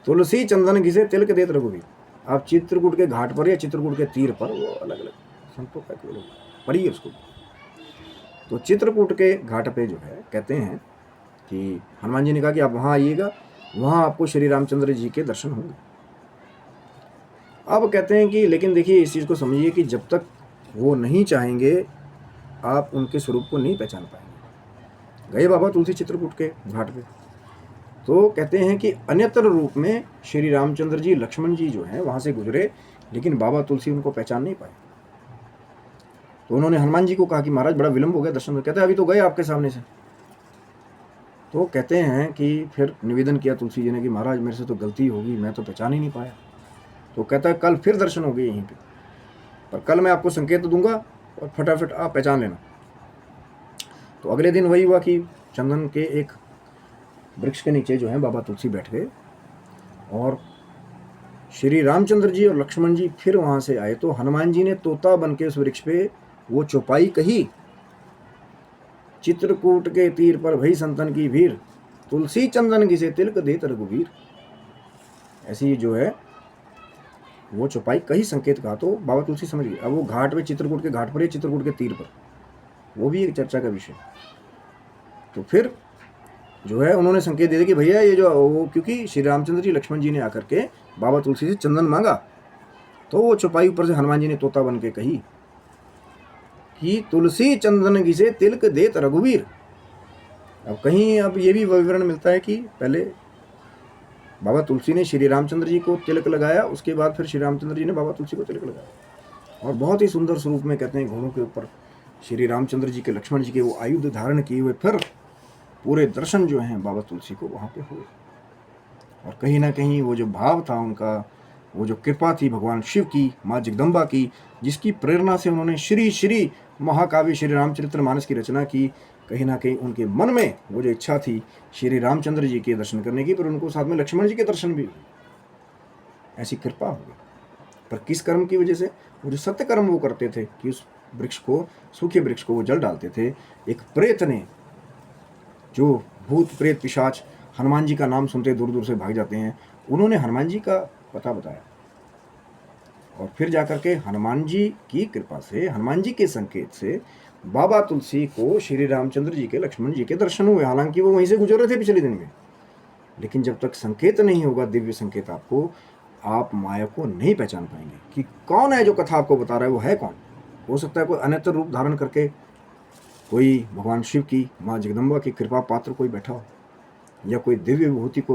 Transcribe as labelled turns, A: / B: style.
A: तुलसी चंदन घिसे तिलक देत रघुवीर। आप चित्रकूट के घाट पर या चित्रकूट के तीर पर, वो अलग अलग संतों का केवल पढ़िए उसको। तो चित्रकूट के घाट पे जो है कहते हैं कि हनुमान जी ने कहा कि आप वहां आइएगा, वहां आपको श्री रामचंद्र जी के दर्शन होंगे। अब कहते हैं कि लेकिन देखिए इस चीज को समझिए कि जब तक वो नहीं चाहेंगे आप उनके स्वरूप को नहीं पहचान पाएंगे। गए बाबा तुलसी चित्रकूट के घाट पे, तो कहते हैं कि अन्यतर रूप में श्री रामचंद्र जी लक्ष्मण जी जो हैं वहां से गुजरे, लेकिन बाबा तुलसी उनको पहचान नहीं पाए। तो उन्होंने हनुमान जी को कहा कि महाराज बड़ा विलंब हो गया दर्शन में। कहते हैं अभी तो गए आपके सामने से। तो कहते हैं कि फिर निवेदन किया तुलसी जी ने कि महाराज मेरे से तो गलती होगी, मैं तो पहचान ही नहीं पाया। तो कहता है कल फिर दर्शन हो गए यहीं पे, पर कल मैं आपको संकेत दूंगा और फटाफट आप पहचान लेना। तो अगले दिन वही हुआ कि चंदन के एक वृक्ष के नीचे जो है बाबा तुलसी बैठ गए और श्री रामचंद्र जी और लक्ष्मण जी फिर वहां से आए। तो हनुमान जी ने तोता बन के उस वृक्ष पे वो चौपाई कही, चित्रकूट के तीर पर भई संतन की भीड़, तुलसी चंदन घिसे तिलक देत रघुवीर। ऐसी जो है वो चौपाई कही, संकेत कहा। तो बाबा तुलसी समझ गए। अब वो घाट पे, चित्रकूट के घाट पर या चित्रकूट के तीर पर, वो भी एक चर्चा का विषय। तो फिर जो है उन्होंने संकेत दे दिया कि भैया ये जो वो, क्योंकि श्री रामचंद्र जी लक्ष्मण जी ने आकर के बाबा तुलसी से चंदन मांगा, तो वो चौपाई ऊपर से हनुमान जी ने तोता बन के कही कि तुलसी चंदन घिसे तिलक देत रघुवीर। अब कहीं अब ये भी विवरण मिलता है कि पहले बाबा तुलसी ने श्री रामचंद्र जी को तिलक लगाया, उसके बाद फिर श्री रामचंद्र जी ने बाबा तुलसी को तिलक लगाया। और बहुत ही सुंदर स्वरूप में कहते हैं घोड़ों के ऊपर श्री रामचंद्र जी के, लक्ष्मण जी के वो आयुध धारण किए हुए फिर पूरे दर्शन जो हैं बाबा तुलसी को वहाँ पे हुए। और कहीं ना कहीं वो जो भाव था उनका, वो जो कृपा थी भगवान शिव की, माँ जगदम्बा की, जिसकी प्रेरणा से उन्होंने श्री श्री महाकाव्य श्री रामचरितमानस की रचना की, कहीं ना कहीं उनके मन में वो जो इच्छा थी श्री रामचंद्र जी के दर्शन करने की, पर उनको साथ में लक्ष्मण जी के दर्शन भी हुए। ऐसी कृपा हो गई। पर किस कर्म की वजह से? वो जो सत्य कर्म वो करते थे कि उस वृक्ष को, सूखे वृक्ष को वो जल डालते थे। एक प्रेत ने, जो भूत प्रेत पिशाच हनुमान जी का नाम सुनते दूर दूर से भाग जाते हैं, उन्होंने हनुमान जी का पता बताया और फिर जाकर के हनुमान जी की कृपा से, हनुमान जी के संकेत से बाबा तुलसी को श्री रामचंद्र जी के, लक्ष्मण जी के दर्शन हुए। हालांकि वो वहीं से गुजर रहे थे पिछले दिन में, लेकिन जब तक संकेत नहीं होगा, दिव्य संकेत आपको, आप माया को नहीं पहचान पाएंगे कि कौन है जो कथा आपको बता रहा है, वो है कौन। हो सकता है कोई अन्यत्र रूप धारण करके कोई भगवान शिव की, माँ जगदम्बा की कृपा पात्र कोई बैठा हो, या कोई दिव्य विभूति को